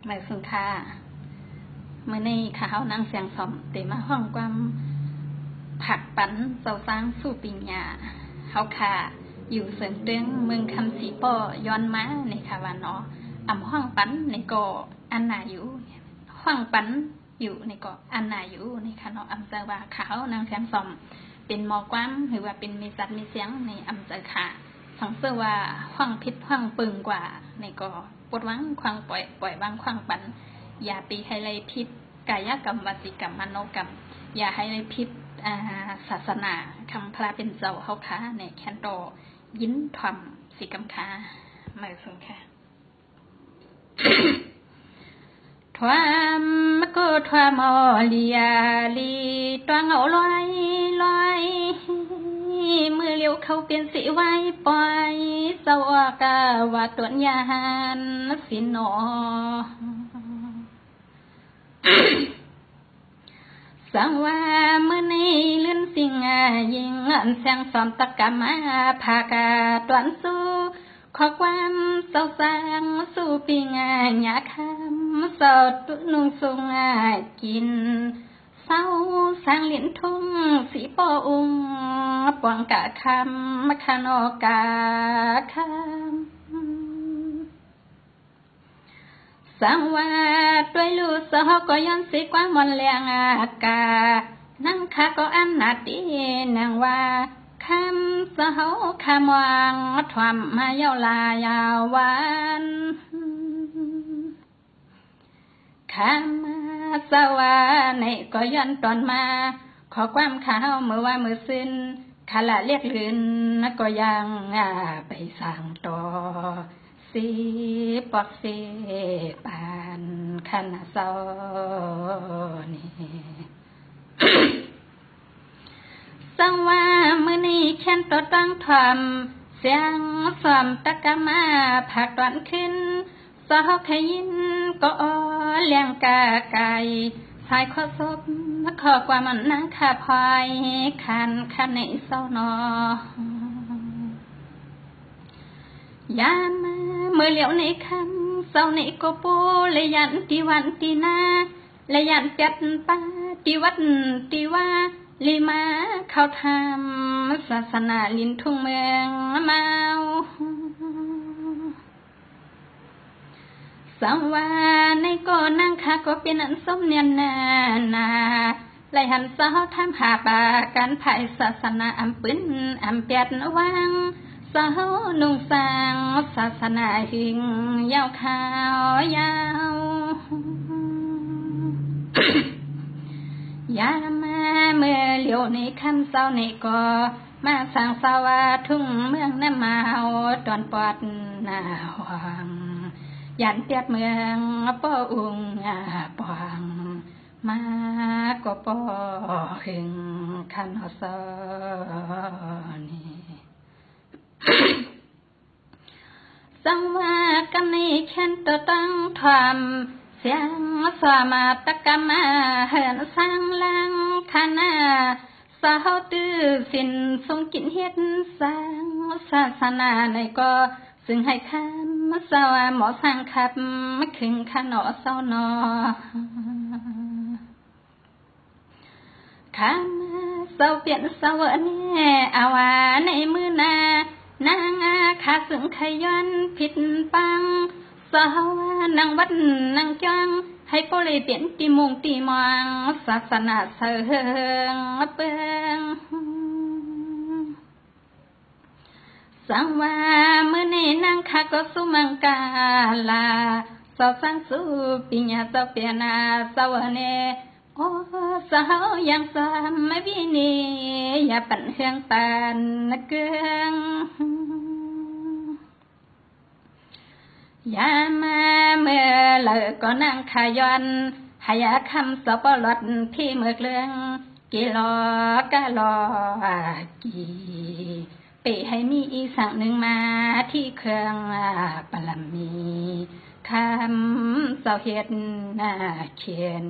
หมายสุนค่าเมื่อในข่าวนั่งเสียงสมเตมาห้องความผักปันเสาสร้างสู่ปิญญาเขาค่ะอยู่เสริมเดืองเมืองคำสีป้อย้อนมาในค่ะว่าเนาะอำห้องปันในก่ออันนาอยู่ห้องปันอยู่ในก่ออันนาอยู่ในค่ะเนาะอำเจอว่าขาวนางเสียงสมเป็นหมอความหรือว่าเป็นมีสัตว์มีเสียงในอำเจอค่ะสังเสว่าห้องพิษห้องปึงกว่าในก่อปวดวังควางปล่อยวางควางปันอย่าตีให้ไรพิษกายกรรมวจีกรรมมโนกรรมอย่าให้ไรพิษศาสนาคำพระเป็นเจ้าเขาค้าในแคนโตยิ้นทอมสีกำค้าหมายสุนค่ะทวามก็ทวามอลียาลีตัวเงาลอยมือเลี้ยวเขาเปลี่ยนสีไว้ปล่อยสวากาว่าตัวยานสินโนสังว่าเมื่อในเลื่อนสิ่งยิงอันแสงสอมตะกะมาภากาตวนสู้ขอความเศร้าสางสู้ปีงหยาคำสดนุ่งสูงกินเศร้าสร้างเหรียญทุ่งสีปออุงปวงกะคำมะขานอกาคำสังว่าด้วยลูสหก็ย้อนสีกว่ามนเลียงอากานั่งข้าก็อันนาตีนางว่าคำสหคำวางทวมมาเยาลายาววันคำมาสวาในก็ย้อนตอนมาขอความข้าวเมื่อว่ามือสิ้นขละเรียกลื่นก็ยังไปสั่งต่อสีปอกสีปานขันซอนี่สังว่ามือนี้แค้นตัวต้องทำเสียงสอมตะกะมาผักตอนขึ้นสอขยินก็เลี้ยงกาไก่สายข้อศพขอความมันนาคาพายคันในเศร้านอยามาเมื่อเหลียวในคำเศร้าในโกโปเลยยันตีวันตีนาเลยยันจัดป้าตีวัดตีว่าลีมาเข้าทำศาสนาลินทุ่งเมืองเมาสังว่าในก่อนั่งข้าก็เป็นอันสมเนียนนาไลหันสาวทำหาปาการภายศาสนาอำปืนอำเปียดวางสาวนุ่งสางศาสนาหิงยาวขาวยาวยามาเมื่อเหลียวในคำเศร้าในก่อมาสร้างสาวาทุ่งเมืองน้ำมาตอนปอดหน้าหวังยันเตียดเมืองป้ออุงปองมาก็ป้อหึงขันหอซอนี่สังว่ากันในแค้นตัวตั้งทำเสียงสวามาตะกะมาเหินสร้างลังคณะสาวตื้อสินทรงกินเฮ็ดสร้างศาสนาในก็ซึ่งให้ข้ามสาวหมอสร้างขับมาขึงขนอเศร้านอข้ามเศร้าเปลี่ยนเศร้าเนี่ยอาวาในมือนานางขาซึ่งขย้อนผิดปังสาวนางวัดนางจังให้ก็เลยเปลี่ยนตีมงตีมองศาสนาเสื่อมเปิงสังว่าเมื่อในนางข้าก็สุมังกาลาสาวสังสุปิญญาสาวเปียนาสาวเนโอ้สาวยังสามไม่วินีอย่าปั่นเฮืองปันเกืองยามาเมื่อเลิกก็นั่งขย้อนหายาคำสอบลดพี่เมื่อเรื่องกิโลกะลอกีไปให้มีอีสั่งหนึ่งมาที่เครื่องปลามีคำเสาเฮ็ดเขียน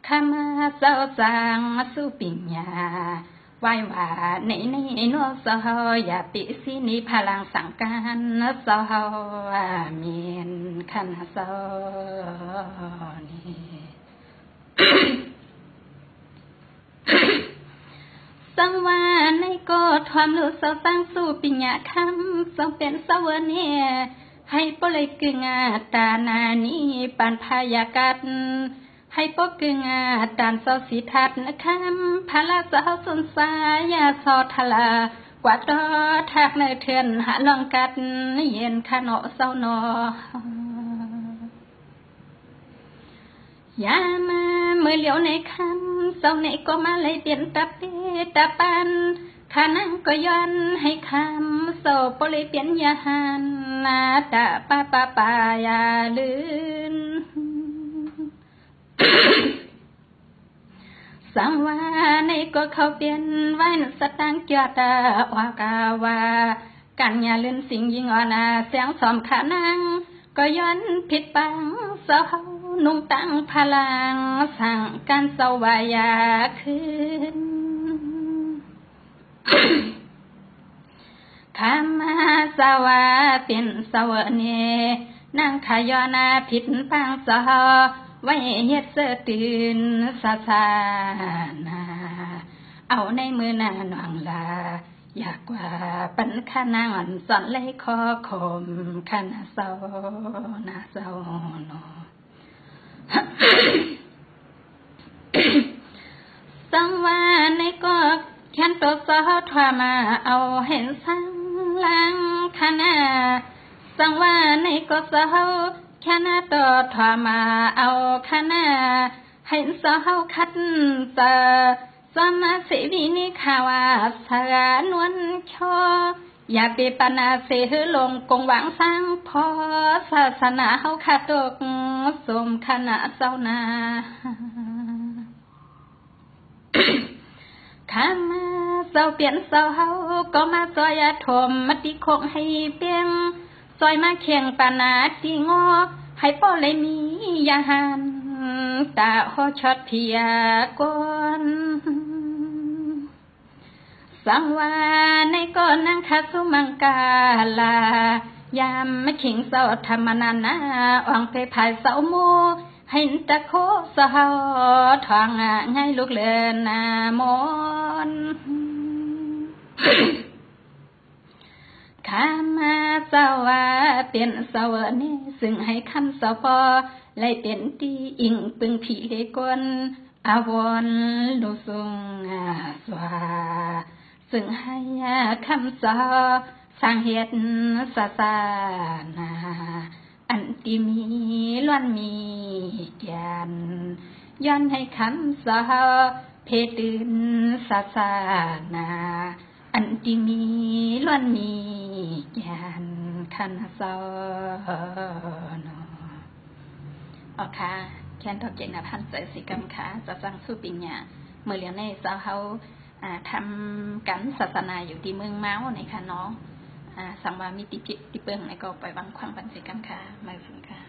คำเสาสร้างสู้ปิญญา ไหว้ว่าในนัวสาวอย่าปิสินีพลังสังการสาวเมียนขันสาวนี่ สังวาในก็ทวามรู้สาวตั้งสู้ปิญญาคำสองเป็นสาวเนี่ยให้ปเลยกึ่งตานานีปานพายากัดให้ปกึ่งตานเสาสีทัดนะคำพาลาสาวสนสายาสอทลากว่าดอทักในเทือนหาลองกัดเย็นขะเนาะเศร้านอยามาเมื่อเหลียวในคำเศร้าในก็มาเลยเปลี่ยนตาเปตาปันขานั่งก็ย้อนให้คำโซปเลยเปลี่ยนยาหันนาตาปายาลืน สังวาในก็เขาเปลี่ยนไว้นสตังเกียตาวากาวากันยาลืนสิ่งยิงอ่อนเสียงสอมขานั่งก็ย้อนผิดปังเศร้านุ่งตั้งพลังสั่งการสวายาขึ้น ขามาสวาเป็นสวเนนางขายอนาผิดปังสอไว้เฮ็ดเสื้อตื่นสาสานาเอาในมือนาหนองลาอยากว่าปันขานางอ่อนสอนเลยคอคมขนาเศร้านาเศร้าเนาะ สังวาในก็แค้นตัวสาวทว่ามาเอาเห็นสังลังคณะสังวาในก็สาวแค่นาตัวทว่ามาเอาคณะเห็นสาวคัดเตอสมาสิวินิขาวาสานวลชออย่าไปปนาเสหลงกงหวังสร้างพอศาสนาเฮาขาดตกสมคณะเจ้านา ข้ามาเศร้าเปลี่ยนเศร้าเฮาก็มาซอยอาถมมาติคงให้เปียงซอยมาเคียงปานาติงอให้ป้อเลยมียาหันตาหอชอดเพียก่อนสังวาในก่อนนางคาสุมังกาลายามไม่ขิงเศร้าธรรมนานาอ่องไปภายเศร้าโมเห็นตะโคสาวทองง่ายลูกเลือนนามน ข้ามาเจ้าว่าเป็นสาวนี่ซึ่งให้คำสาวพอเลยเป็นตีอิงปึงผีเลกนอาวรลูสุงสวาซึ่งให้คำสาวสร้างเหตุศาสนาอันที่มีล้วนมีแก่นย้อนให้คำสาวเพตื่นศาสนาอันที่มีล้วนมีแก่นขันสอนอ๋อค่ะแค่นทอกเจนพันเสสิกรรมค่ะจะจังสู้ปิญญาเมื่อเรียนในสาวเขาทำกันศาสนาอยู่ที่เมืองเมาในค่ะเนาะสังวามิติพิษติเปิงในก็ไปวังความปันสิกรรมค่ะมาถึงค่ะ